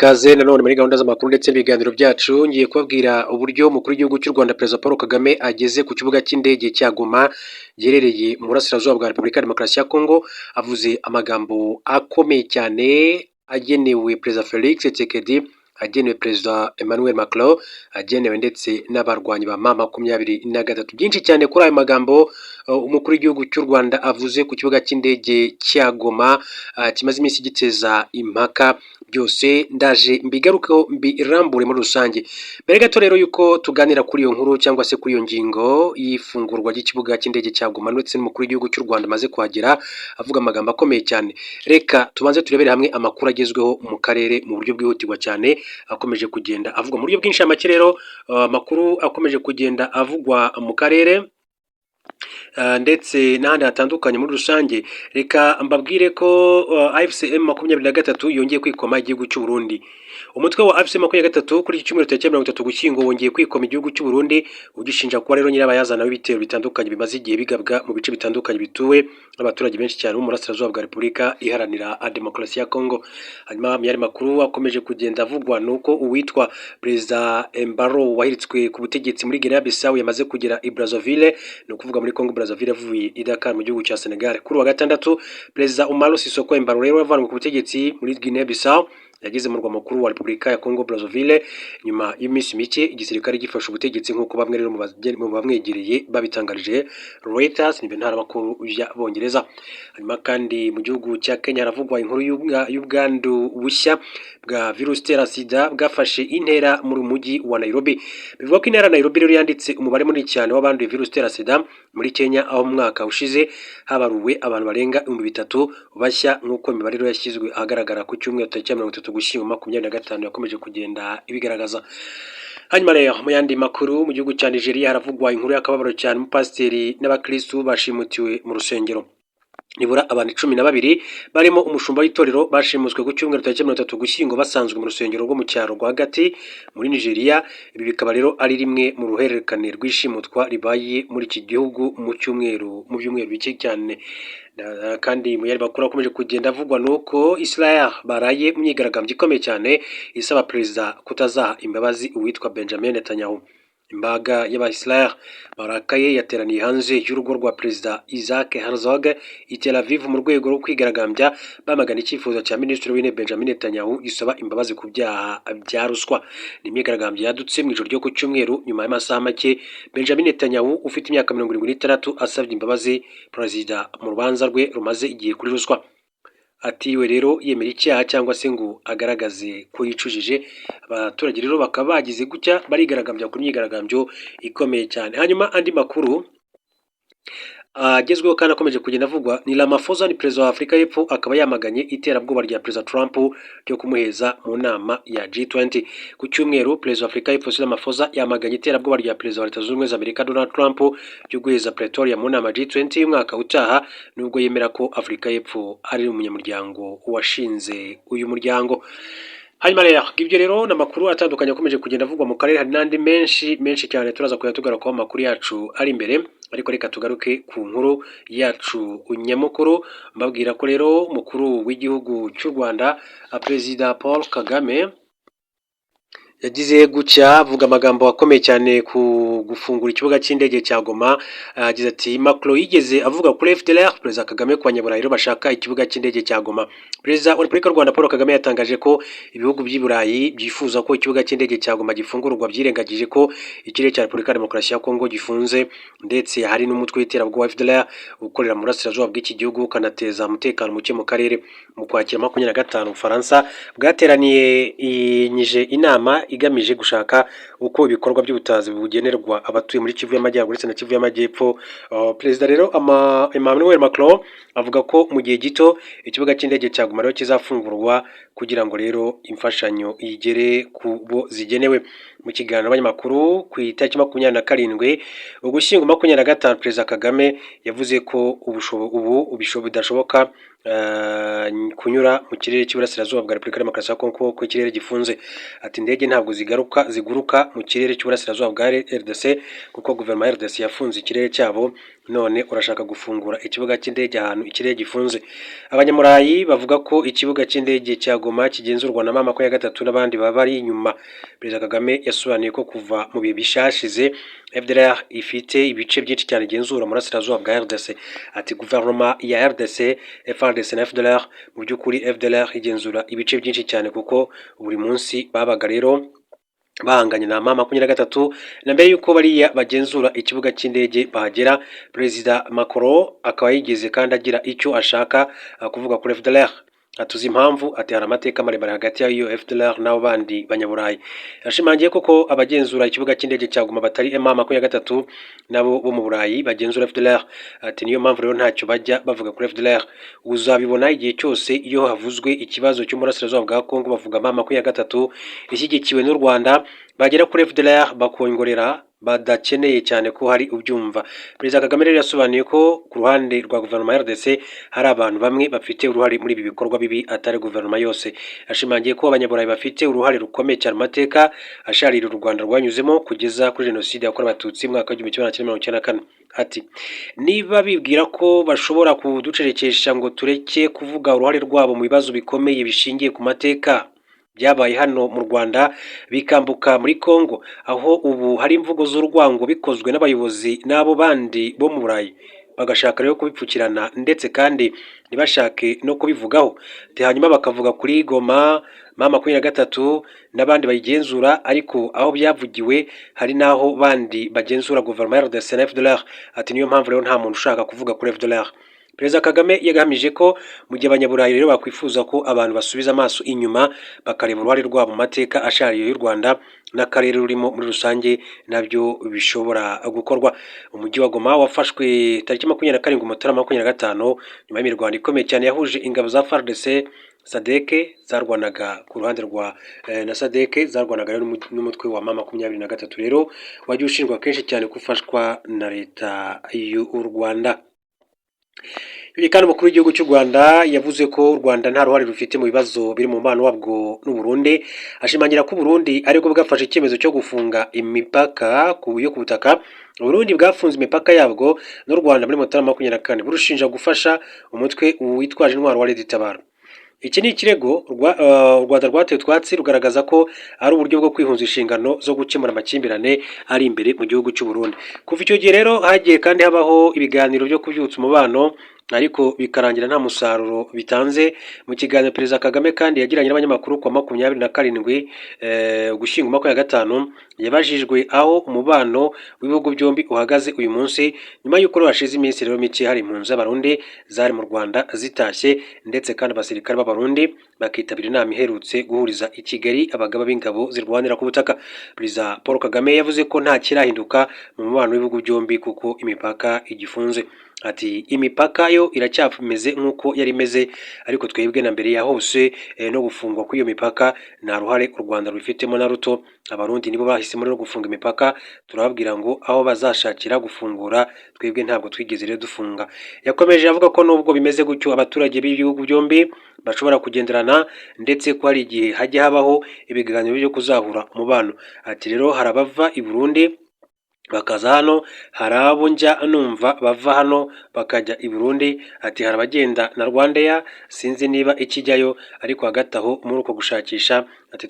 Kaze nanone muri gahunda z'amakuru ndetse n'ibiganiro byacu ngiye kubabwira uburyo umukuru w'igihugu cy'u Rwanda Perezida Paul Kagame ageze ku kibuga cy'indege cya Goma giherereye mu burasirazuba bwa Repubulika ya Demokarasi ya Kongo, avuze amagambo akomeye cyane agenewe Perezida Felix Tshisekedi, agenewe Perezida Emmanuel Macron, agenewe ndetse n'abarwanyi ba M23. Byinshi cyane kuri ayo magambo umukuru w'igihugu cy'u Rwanda avuze ku kibuga cy'indege cya Goma kimaze iminsi giteza impaka, byose ndaje mbigarukeho mbirambure muri rusange. Mbere gato rero yuko tuganira kuri iyo nkuru cyangwa se kuri iyo ngingo y'ifungurwa ry'ikibuga cy'indege cya Goma ndetse n'umukuru w'igihugu cy'u Rwanda amaze kuhagera avuga amagambo akomeye cyane, reka tubanze turebere hamwe amakuru agezweho mu karere mu buryo bwihutirwa cyane, akomeje kugenda avugwa mu buryo bwinshi. Make rero amakuru akomeje kugenda avugwa mu karere ndetse n'ahandi hatandukanye muri rusange. Reka mbabwire ko AFCM 23 yongeye kwikoma igihugu cy'u Burundi. Umutwe wa AFCM 23 kuri iki cyumweru tariki 30 Ugushyingo wongeye kwikoma igihugu cy'u Burundi, ugishinja kuba rero nyirabayazana w'ibitero bitandukanye bimaze igihe bigabwa mu bice bitandukanye bituwe n'abaturage benshi cyane bo mu burasirazuba bwa Repubulika Iharanira Demokarasi ya Kongo. Hanyuma mu yari makuru akomeje kugenda avugwa nuko uwitwa Perezida Embaro wahiritswe ku butegetsi muri Guinea Bissau yamaze kugera i Brazzaville, ni ukuvuga muri Congo Brazzaville avuye i Dakar mu gihugu cya Senegal. Kuri wa gatandatu Perezida Umaro Sissoco Embalo rero yavanwe ku butegetsi muri Guinea Bissau, yageze mu murwa mukuru wa Repubulika ya Congo Brazzaville nyuma y'iminsi mike igisirikare gifashe ubutegetsi nk'uko bamwe rero mu bamwegereye babitangarije Reuters n'ibintara makuru y'Abongereza. Hanyuma kandi mu gihugu cya Kenya haravugwa inkuru y'ubwandu bushya bwa virusi itera sida bwafashe intera muri mujyi wa Nairobi. Bivuga ko intera ya Nairobi rero yanditse umubare munini cyane w'abanduye virusi itera sida muri Kenya, aho mu mwaka ushize habaruwe abantu barenga 3,000 bashya nk'uko imibare rero yashyizwe ahagaragara ku cyumweru tariki 30 Ugushyingo 2025 yakomeje kugenda ibigaragaza. Hanyuma rero mu yandi makuru mu gihugu cya Nigeria haravugwa inkuru y'akababaro cyane, umupasiteri n'abakristu bashimutiwe mu rusengero. Nibura abantu 12 barimo umushumba w'itorero bashimuswe ku cyumweru tariki 30 Ugushyingo basanzwe mu rusengero rwo mu cyaro rwagati muri Nigeria. Ibi bikaba rero ari rimwe mu ruhererekane rw'ishimutwa ribaye muri iki gihugu mu byumweru bike cyane. Kandi mu yari bakuru akomeje kugenda avugwa nuko Israel baraye mu myigaragambyo ikomeye cyane isaba perezida kutazaha imbabazi uwitwa Benjamin Netanyahu. Imbaga y'Abayisrael barakaye yateraniye hanze y'urugo rwa Perezida Isaac Herzog i Tel Aviv mu rwego rwo kwigaragambya bamagana icyifuzo cya Minisitiri w'Intebe Benjamin Netanyahu gisaba imbabazi ku byaha bya ruswa. Ni imyigaragambyo yadutse mu ijoro ryo ku cyumweru nyuma y'amasaha make Benjamin Netanyahu ufite imyaka 76 asabye imbabazi Perezida mu rubanza rwe rumaze igihe kuri ruswa. Atiwe rero yemera icyaha cyangwa se ngo agaragaze ko yicujije. Abaturage rero bakaba bagize gutya barigaragambya ku myigaragambyo ikomeye cyane. Hanyuma andi makuru agezweho kandi akomeje kugenda avugwa ni Ramaphosa, ni perezida wa Afurika y'Epfo, akaba yamaganye iterabwoba rya Perezida Trump ryo kumuheza mu nama ya G20. Ku cyumweru perezida wa Afurika y'Epfo Ramaphosa yamaganye iterabwoba rya perezida wa Leta Zunze Ubumwe za Amerika Donald Trump ryo guheza Pretoria mu nama G20 y'umwaka utaha, nubwo yemera ko Afurika y'Epfo ari umunyamuryango washinze uyu muryango. Hanyuma rero ibyo rero n'amakuru atandukanye akomeje kugenda avugwa mu karere, hari n'andi menshi cyane turaza kujya tugarukaho amakuru yacu ari imbere, ariko reka tugaruke ku nkuru yacu nyamukuru mbabwira ko rero umukuru w'igihugu cy'u Rwanda Perezida Paul Kagame yagize gutya avuga amagambo akomeye cyane ku gufungura ikibuga cy'indege cya Goma. Yagize ati Macron yigeze avuga kuri FDLR, Perezida Kagame ku banyaburayi rero bashaka ikibuga cy'indege cya Goma. Perezida wa Repubulika y'u Rwanda Paul Kagame yatangaje ko ibihugu by'i Burayi byifuza ko ikibuga cy'indege cya Goma gifungurwa, byirengagije ko ikirere cya Repubulika ya Demokarasi ya Kongo gifunze, ndetse hari n'umutwe w'iterabwoba FDLR ukorera mu burasirazuba bw'iki gihugu ukanateza umutekano muke mu karere. Mu Kwakira 25 Ubufaransa bwateraniye inama igamije gushaka uko ibikorwa by'ubutazi bugenerwa abatuye muri Kivu y'Amajyaruguru ndetse na Kivu y'Amajyepfo. Perezida rero Emmanuel Macron avuga ko mu gihe gito ikibuga cy'indege cya Goma rero kizafungurwa kugira ngo rero imfashanyo igere ku bo zigenewe. Mu kiganiro n'abanyamakuru ku itariki 27 Ugushyingo 2025 Perezida Kagame yavuze ko ubu bidashoboka kunyura mu kirere cy'Iburasirazuba bwa Repubulika ya Demokarasi ya Kongo ko ikirere gifunze. Ati indege ntabwo ziguruka mu kirere cy'uburasirazuba bwa RDC kuko guverinoma ya RDC yafunze ikirere cyabo, none urashaka gufungura ikibuga cy'indege ahantu ikirere gifunze. Abanyamurayi bavuga ko ikibuga cy'indege cya Goma kigenzurwa na M23 n'abandi baba ari inyuma. Perezida Kagame yasobanuye ko kuva mu bihe bishashize FDLR ifite ibice byinshi cyane igenzura mu burasirazuba bwa RDC. Ati guverinoma ya RDC, FARDC na FDLR, mu by'ukuri FDLR igenzura ibice byinshi cyane kuko buri munsi babaga rero bahanganye na M23, na mbere yuko bariya bagenzura ikibuga cy'indege bahagera, Perezida Macron akaba yigeze kandi agira icyo ashaka kuvuga kuri FDLR. Atuzi impamvu, ati hari amateka maremare hagati y'iyo FDLR n'abo bandi banyaburayi. Yashimangiye koko abagenzura ikibuga cy'indege cya Goma batari M23 nabo bo mu Burayi bagenzura FDLR. Ati niyo mpamvu rero ntacyo bajya bavuga kuri FDLR. Uzabibona igihe cyose iyo havuzwe ikibazo cy'umurasirazuba bwa Kongo bavuga M23 ishyigikiwe n'u Rwanda, bagera kuri FDLR bakongorera badakeneye cyane ko hari ubyumva. Perezida Kagame rero yasobanuye ko ku ruhande rwa guverinoma ya RDC hari abantu bamwe bafite uruhare muri ibi bikorwa bibi atari guverinoma yose. Ashimangiye ko abanyaburayi bafite uruhare rukomeye cyane mu mateka asharira u Rwanda rwanyuzemo kugeza kuri jenoside yakorewe abatutsi mu mwaka w'1994. Ati niba bibwira ko bashobora kuducerekesha ngo tureke kuvuga uruhare rwabo mu bibazo bikomeye bishingiye ku mateka byabaye hano mu Rwanda bikambuka muri Kongo, aho ubu hari imvugo z'urwango bikozwe n'abayobozi n'abo bandi bo mu Burayi, bagashaka rero kubipfukirana ndetse kandi ntibashake no kubivugaho. Hanyuma bakavuga kuri Goma M23 n'abandi bayigenzura, ariko aho byavugiwe hari naho bandi bagenzura guverinoma ya RDC na FDLR. Ati niyo mpamvu rero nta muntu ushaka kuvuga kuri FDLR. Perezida Kagame yagamije ko mu gihe abanyaburayi rero bakwifuza ko abantu basubiza amaso inyuma bakareba uruhare rwabo mu mateka ashariye y'u Rwanda n'akarere rurimo muri rusange, nabyo bishobora gukorwa. Umujyi wa Goma wafashwe tariki 27 Mutarama 2025 nyuma y'imirwano ikomeye cyane yahuje ingabo za FARDC SADC zarwanaga ku ruhande rwa na SADC zarwanaga n'umutwe wa M23 rero wagiye ushinjwa kenshi cyane gufashwa na leta y'u Rwanda. Kandi umukuru w'igihugu cy'u Rwanda yavuze ko u Rwanda nta ruhare rufite mu bibazo biri mu mubano wabwo n'u Burundi. Ashimangira ko Burundi ariko bwafashe icyemezo cyo gufunga imipaka yo ku butaka. Burundi bwafunze imipaka yabwo n'u Rwanda muri Mutarama 2024 burushinja gufasha umutwe witwaje intwaro wa Leta Itabara. Iki ni ikirego u Rwanda rwatewe twatsi rugaragaza ko ari uburyo bwo kwihunza inshingano zo gukemura amakimbirane ari imbere mu gihugu cy'u Burundi. Kuva icyo gihe rero hagiye kandi habaho ibiganiro byo kubyutsa umubano, ariko bikarangira nta musaruro bitanze. Mu kiganiro Perezida Kagame kandi yagiranye n'abanyamakuru kwa 27 Ugushyingo 2025 yabajijwe aho umubano w'ibihugu byombi uhagaze uyu munsi, nyuma y'uko hashize iminsi rero mike hari impunzi z'abarundi zari mu Rwanda zitashye, ndetse kandi abasirikare b'abarundi bakitabira inama iherutse guhuriza i Kigali abagaba b'ingabo zirwanira ku butaka. Perezida Paul Kagame yavuze ko nta kirahinduka mu mubano w'ibihugu byombi kuko imipaka igifunze. Ati imipaka yo iracyameze nk'uko yari imeze, ariko twebwe na mbere ya hose no gufungwa kw'iyo mipaka nta ruhare u Rwanda rubifitemo na ruto. Abarundi nibo bahisemo no gufunga imipaka, turababwira ngo aho bazashakira gufungura, twebwe ntabwo twigeze rero dufunga. Yakomeje avuga ko nubwo bimeze gutyo abaturage b'ibihugu byombi bashobora kugenderana, ndetse ko hari igihe hajya habaho ibiganiro byo kuzahura umubano. Ati rero harabava i Burundi bakaza hano, hari abo njya numva bava hano bakajya i Burundi. Ati hari abagenda na Rwandair, sinzi niba ikijyayo, ariko hagati aho muri uko gushakisha ati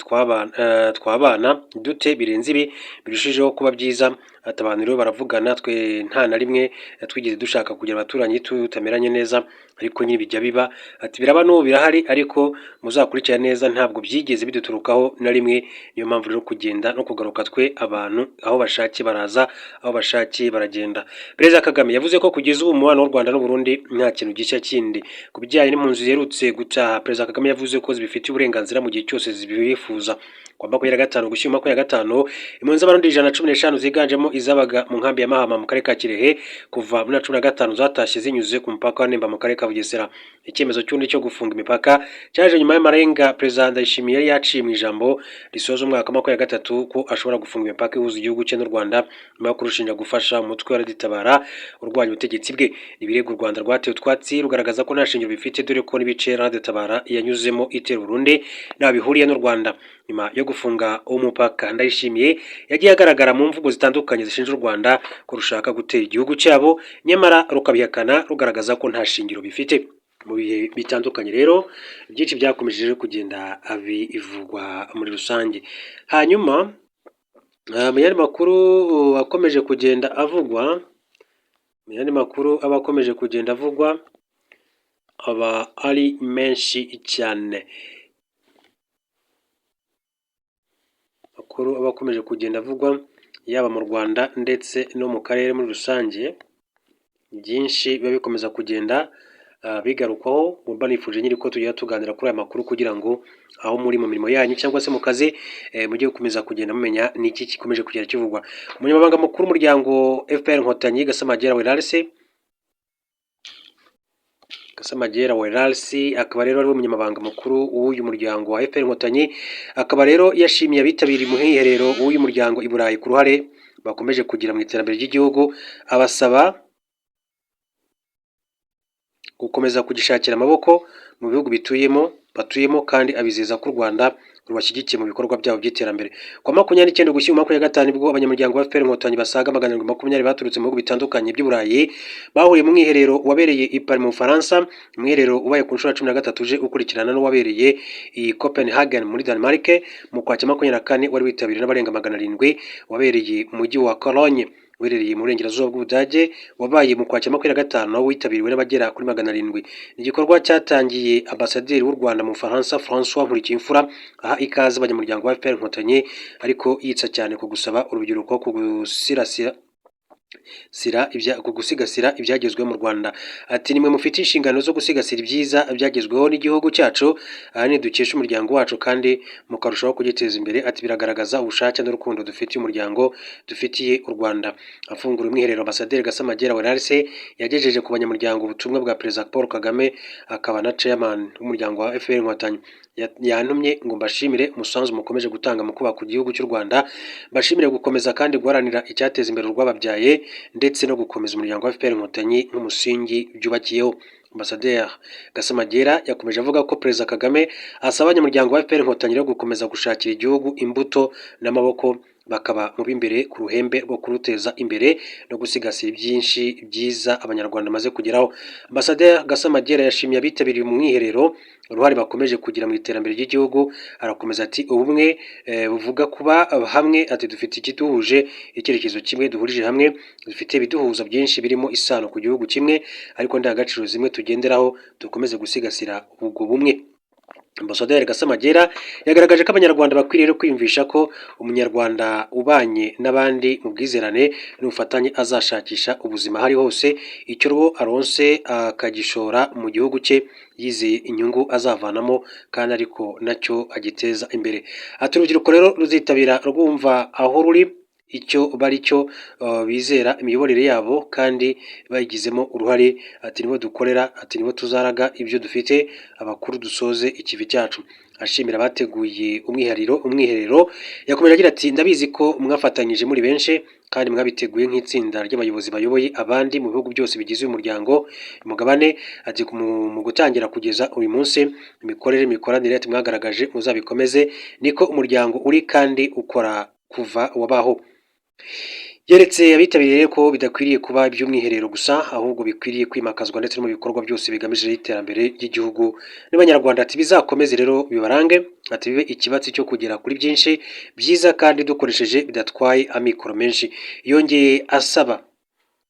twabana dute birenze ibi birushijeho kuba byiza. Ati abantu rero baravugana, twe nta na rimwe twigeze dushaka kugira abaturanyi tutameranye neza, ariko nyine bijya biba. Ati biraba n'ubu birahari, ariko muzakurikira neza ntabwo byigeze biduturukaho na rimwe. Niyo mpamvu rero kugenda no kugaruka twe abantu aho bashakiye baraza, aho bashakiye baragenda. Perezida Kagame yavuze ko kugeza ubu umubano w'u Rwanda n'u Burundi nta kintu gishya kindi. Ku bijyanye n'impunzi ziherutse gutaha, Perezida Kagame yavuze ko zibifitiye uburenganzira mu gihe cyose zibifuza. Kwa 25 Ugushyingo 2025 impunzi z'abarundi 115 ziganjemo izabaga mu nkambi ya Mahama mu karere ka Kirehe kuva muri 2015 zatashye zinyuze ku mupaka wa Nemba mu karere ka Bugesera. Icyemezo cy'undi cyo gufunga imipaka cyaje nyuma y'amarenga Perezida Ndayishimiye yari yaciye mu ijambo risoza umwaka wa 2023 ko ashobora gufunga imipaka ihuza igihugu cye n'u Rwanda nyuma yo kurushinja gufasha umutwe wa Leta Itabara urwanya ubutegetsi bwe. Ibirego u Rwanda rwatewe twatsi rugaragaza ko nta shingiro bifite, dore ko n'ibice Leta Itabara yanyuzemo itera Burundi nta bihuriye n'u Rwanda. Rwanda nyuma yo gufunga umupaka. Ndayishimiye yagiye agaragara mu mvugo zitandukanye zishinja u Rwanda ko rushaka gutera igihugu cyabo, nyamara rukabihakana rugaragaza ko nta shingiro bifite. Mu bihe bitandukanye rero byinshi byakomeje kugenda bivugwa muri rusange. Hanyuma mu yandi makuru akomeje kugenda avugwa, aba ari menshi cyane. Amakuru aba akomeje kugenda avugwa yaba mu Rwanda ndetse no mu karere muri rusange, byinshi biba bikomeza kugenda bigarukwaho. Mba nifuje nyiri ko tujya tuganira kuri aya makuru kugira ngo aho muri mu mirimo yanyu cyangwa se mu kazi mujye gukomeza kugenda mumenya n'iki gikomeje kugenda kivugwa. Umunyamabanga mukuru w'umuryango FPR Inkotanyi Gasamagera Welalsi akaba rero ari umunyamabanga mukuru w'uyu muryango wa FPR Inkotanyi, akaba rero yashimiye abitabiriye umuhiherero w'uyu muryango i Burayi ku ruhare bakomeje kugira mu iterambere ry'igihugu, abasaba gukomeza kugishakira amaboko mu bihugu batuyemo kandi abizeza ko u Rwanda rubashyigikiye mu bikorwa byabo by'iterambere. Kwa 29 Ugushyingo 2025 nibwo abanyamuryango ba FPR Inkotanyi basaga 720 baturutse mu bihugu bitandukanye by'u Burayi bahuriye mu mwiherero wabereye i Paris mu Bufaransa, umwiherero ubaye ku nshuro 13 uje ukurikirana n'uwabereye i Copenhagen muri Denmark mu Ukwakira 24 wari witabiriwe n'abarenga 700 wabereye mu mujyi wa Cologne werereye mu burengerazuba bw'Ubudage, wabaye mu Ukwakira 25 nawo witabiriwe n'abagera kuri 700. Igikorwa cyatangiye ambasaderi w'u Rwanda mu Bufaransa François Nkurikiyimfura aha ikaze abanyamuryango ba FPR Inkotanyi, ariko yitsa cyane ku gusaba urubyiruko gusigasira ibyagezweho mu Rwanda. Ati nimwe mufite inshingano zo gusigasira ibyiza byagezweho n'igihugu cyacu, ahani dukesha umuryango wacu kandi mukarushaho kugiteza imbere. Ati biragaragaza ubushake n'urukundo dufitiye umuryango, dufitiye u Rwanda. Afungura umwiherero, Ambasaderi Gasamagera Welalsi yagejeje ku banyamuryango ubutumwa bwa Perezida Paul Kagame akaba na chairman w'umuryango wa FPR Inkotanyi. Yantumye ngo mbashimire umusanzu mukomeje gutanga mu kubaka igihugu cy'u Rwanda, mbashimire gukomeza kandi guharanira icyateza imbere urwababyaye ndetse no gukomeza umuryango wa FPR Inkotanyi nk'umusingi byubakiyeho. Ambasaderi Gasamagera yakomeje avuga ko Perezida Kagame asaba abanyamuryango wa FPR Inkotanyi rero gukomeza gushakira igihugu imbuto n'amaboko, bakaba mu b'imbere ku ruhembe rwo kuruteza imbere no gusigasira byinshi byiza abanyarwanda maze kugeraho. Ambasaderi Gasamagera yashimiye abitabiriye mu mwiherero uruhare bakomeje kugira mu iterambere ry'igihugu. Arakomeza ati ubumwe buvuga kuba hamwe. Ati dufite ikiduhuje, icyerekezo kimwe duhurije hamwe, dufite ibiduhuza byinshi birimo isano ku gihugu kimwe, ariko ndangagaciro zimwe tugenderaho, dukomeze gusigasira ubwo bumwe. Ambasaderi Gasamagera yagaragaje ko abanyarwanda bakwiriye kwiyumvisha ko umunyarwanda ubanye n'abandi mu bwizerane n'ubufatanye azashakisha ubuzima hari hose, icyo rwo aronse akagishora mu gihugu cye yizeye inyungu azavanamo kandi ariko nacyo agiteza imbere. Ati urubyiruko rero ruzitabira rwumva aho ruri icyo bari cyo, bizera imiyoborere yabo kandi bayigizemo uruhare. Ati nibo dukorera, ati nibo tuzaraga ibyo dufite, abakuru dusoze ikivi cyacu. Ashimira abateguye umwiherero yakomeje agira ati ndabizi ko mwafatanyije muri benshi kandi mwabiteguye nk'itsinda ry'abayobozi bayoboye abandi mu bihugu byose bigize uyu muryango mugabane. Ati mu gutangira kugeza uyu munsi imikoranire ati mwagaragaje muzabikomeze, niko umuryango uri kandi ukora kuva wabaho. Yeretse abitabiriye ko bidakwiriye kuba iby'umwiherero gusa, ahubwo bikwiriye kwimakazwa ndetse no mu bikorwa byose bigamije iterambere ry'igihugu n'abanyarwanda. Ati bizakomeze rero bibarange, ati bibe ikibatsi cyo kugera kuri byinshi byiza kandi dukoresheje bidatwaye amikoro menshi. Yongeye asaba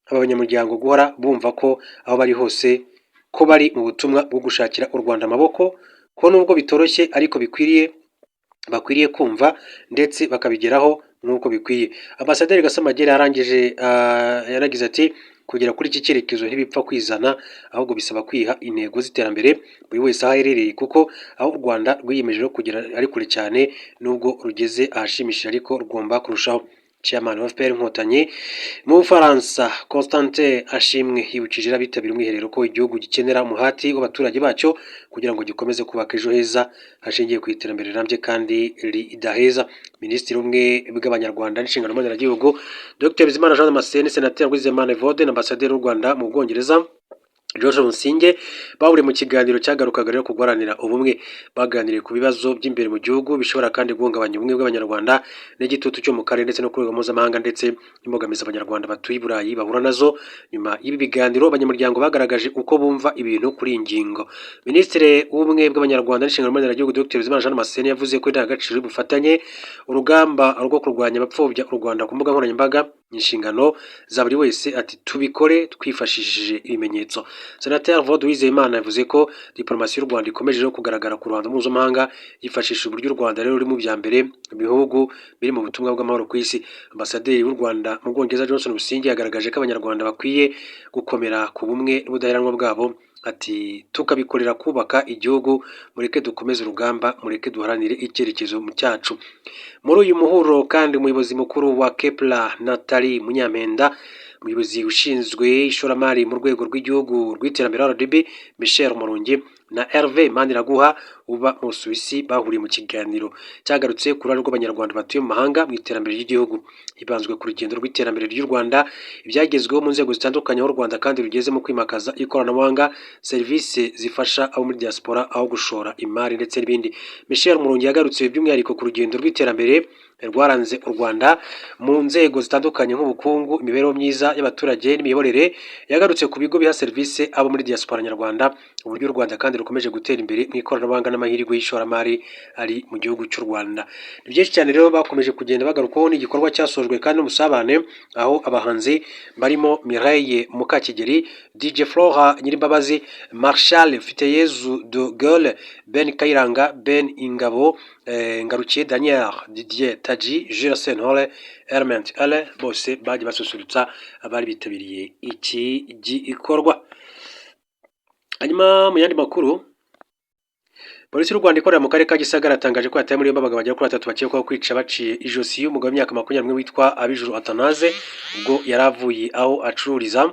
aba banyamuryango guhora bumva ko aho bari hose ko bari mu butumwa bwo gushakira u Rwanda amaboko, ko nubwo bitoroshye ariko bakwiriye kumva ndetse bakabigeraho nk'uko bikwiye. Ambasaderi Gasamagera yaragize ati kugera kuri iki cyerekezo ntibipfa kwizana, ahubwo bisaba kwiha intego z'iterambere buri wese aho aherereye, kuko aho u Rwanda rwiyemeje kugera ari kure cyane, nubwo rugeze ahashimishije ariko rugomba kurushaho. Chairman wa FPR Inkotanyi mu Bufaransa Constantin Ashimwe yibukije abitabiriye umwiherero ko igihugu gikenera umuhati w'abaturage bacyo kugira ngo gikomeze kubaka ejo heza hashingiye ku iterambere rirambye kandi ridaheza. Minisitiri w'ubumwe bw'Abanyarwanda n'inshingano mboneragihugu Dr Bizimana Jean Damascene, Senateri Rwizeyimana Evode na Ambasaderi w'u Rwanda mu Bwongereza George Musinge bahuriye mu kiganiro cyagarukaga rero ku guharanira ubumwe. Baganiriye ku bibazo by'imbere mu gihugu bishobora kandi guhungabanya ubumwe bw'abanyarwanda n'igitutu cyo mu karere ndetse no ku rwego mpuzamahanga, ndetse n'imbogamizi abanyarwanda batuye i Burayi bahura nazo. Nyuma y'ibi biganiro abanyamuryango bagaragaje uko bumva ibintu kuri iyi ngingo. Minisitiri w'ubumwe bw'abanyarwanda n'inshingano mboneragihugu Dr Bizimana Jean Damascene yavuze ko indangagaciro y'ubufatanye, urugamba rwo kurwanya abapfobya u Rwanda ku mbuga nkoranyambaga, inshingano za buri wese. Ati tubikore twifashishije ibimenyetso. Senateri Evode Uwizeyimana yavuze ko diplomasi y'u Rwanda ikomeje kugaragara ku ruhando mpuzamahanga yifashishije uburyo u Rwanda rero ruri mu bya mbere mu bihugu biri mu butumwa bw'amahoro ku isi. Ambasaderi w'u Rwanda mu Bwongereza Johnson Busingye yagaragaje ko abanyarwanda bakwiye gukomera ku bumwe n'ubudaheranwa bwabo. Ati tukabikorera kubaka igihugu, mureke dukomeze urugamba, mureke duharanire icyerekezo mu cyacu. Muri uyu muhuro kandi umuyobozi mukuru wa Kepler Nathalie Munyampenda, umuyobozi ushinzwe ishoramari mu rwego rw'igihugu rw'iterambere RDB Michel Murungi na Hervé Maniraguha uba mu Suisse bahuriye mu kiganiro cyagarutse ku ruhare rw'abanyarwanda batuye mu mahanga mu iterambere ry'igihugu. Hibanzwe ku rugendo rw'iterambere ry'u Rwanda, ibyagezweho mu nzego zitandukanye aho u Rwanda kandi rugeze mu kwimakaza ikoranabuhanga, serivisi zifasha abo muri diaspora, aho gushora imari ndetse n'ibindi. Michel Murungi yagarutse by'umwihariko ku rugendo rw'iterambere rwaranze u Rwanda mu nzego zitandukanye nk'ubukungu, imibereho myiza y'abaturage n'imiyoborere. Yagarutse ku bigo biha serivisi abo muri diaspora nyarwanda, uburyo u Rwanda kandi rukomeje gutera imbere mu ikoranabuhanga n'amahirwe y'ishoramari ari mu gihugu cy'u Rwanda. Ni byinshi cyane rero bakomeje kugenda bagarukaho n'igikorwa cyasojwe kandi n'umusabane, aho abahanzi barimo Mireille Mukakigeri, DJ Flora Nyirimbabazi, Marshal Mfiteyezu de Gaulle, Ben Kayiranga, Ben Ingabo, Ngarukiye Daniel, Didier Taji, Jules Sentore, Herment Ale, bose bagiye basusurutsa abari bitabiriye iki gikorwa. Hanyuma mu yandi makuru, polisi y'u Rwanda ikorera mu karere ka Gisagara yatangaje ko yataye muri yombi abagabo bagera kuri 3 bakekwaho kwica baciye ijosi y'umugabo w'imyaka 21 witwa Abijuru Atanaze ubwo yari avuye aho acururiza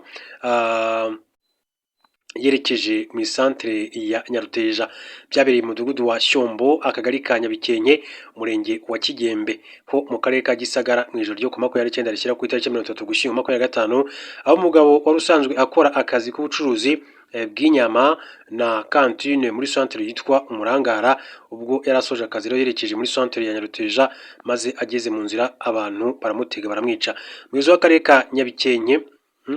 yerekeje mu isantere ya Nyaruteja. Byabereye mu mudugudu wa Shyombo, akagari ka Nyabikenke, umurenge wa Kigembe ho mu karere ka Gisagara mu ijoro ryo ku 29 rishyira ku itariki 30 Gushyingo 2025, aho umugabo wari usanzwe akora akazi k'ubucuruzi bw'inyama na kantine muri centre yitwa Umurangara, ubwo yarasoje akazi rero yerekeje muri centre ya Nyaruteja, maze ageze mu nzira abantu baramutega baramwica. Umuyobozi w'akarere ka Nyabikenke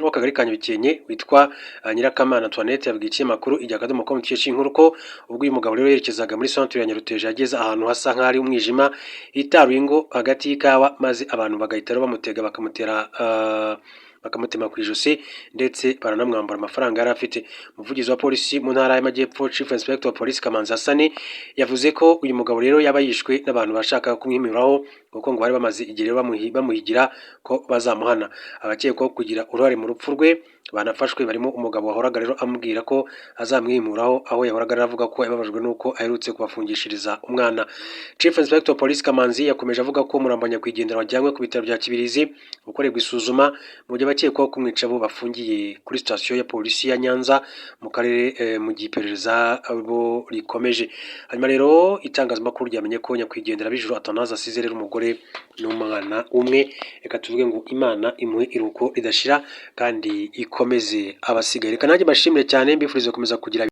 w'akagari ka Nyabikenke witwa Nyirakamana Antoinette yabwiye ikinyamakuru Ijyakadomo.com cy'inkuru ko ubwo uyu mugabo rero yerekezaga muri centre ya Nyaruteja yageze ahantu hasa nk'ari umwijima hitaruye ingo hagati y'ikawa, maze abantu bagahita bamutega bakamutema ku ijosi ndetse baranamwambura amafaranga yari afite. Umuvugizi wa polisi mu ntara y'Amajyepfo Chief Inspector of Police Kamanzi Hasani yavuze ko uyu mugabo rero yaba yishwe n'abantu bashaka kumwimiraho, kuko ngo bari bamaze igihe bamuhigira ko bazamuhana. Abakekwaho kugira uruhare mu rupfu rwe banafashwe barimo umugabo wahoraga rero amubwira ko azamwimuraho, aho yahoraga aravuga ko yababajwe nuko aherutse kubafungishiriza umwana. Chief Inspector of Police Kamanzi yakomeje avuga ko umurambo wa nyakwigendera wajyanywe ku bitaro bya Kibirizi gukorerwa isuzuma, mu gihe abakekwaho kumwica bo bafungiye kuri sitasiyo ya polisi ya Nyanza mu karere mu gihe iperereza bo rikomeje. Hanyuma rero itangazamakuru ryamenye ko nyakwigendera Abijuru Atanaze asize rero umugore n'umwana umwe. Reka tuvuge ngo Imana imuhe iruko ridashira kandi ikomeze abasigaye. Reka nanjye bashimire cyane, mbifurize gukomeza kugira